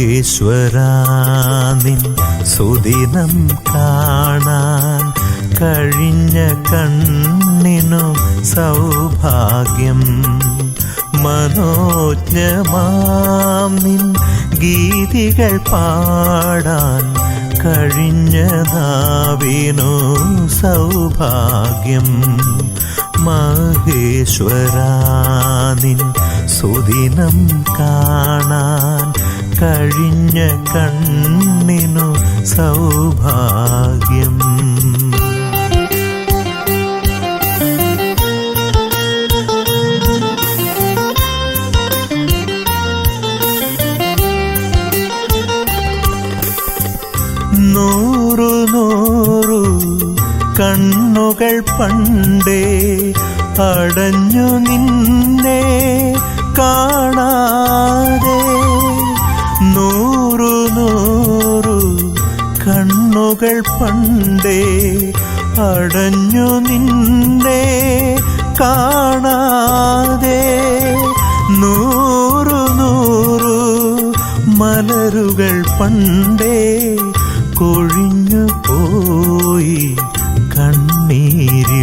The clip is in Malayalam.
ഈശ്വരാ നിൻ സുദിനം കാണാൻ കഴിഞ്ഞ കണ്ണിനു സൗഭാഗ്യം. മനോജ്ഞമാം നിൻ ഗീതികൾ പാടാൻ കഴിഞ്ഞ നാവിനു സൗഭാഗ്യം. മഹേശ്വരാ നിൻ സുദിനം കാണാൻ കഴിഞ്ഞ കണ്ണിനു സൗഭാഗ്യം. നൂറു നൂറു കണ്ണുകൾ പണ്ടേ അടഞ്ഞു നിന്നെ കാണാതെ. നൂറു നൂറു കണ്ണുകൾ പണ്ടേ അടഞ്ഞു നിന്നെ കാണാതെ. നൂറു നൂറു മലരുകൾ പണ്ടേ കൊഴിഞ്ഞു പോയി കണ്ണീരിൽ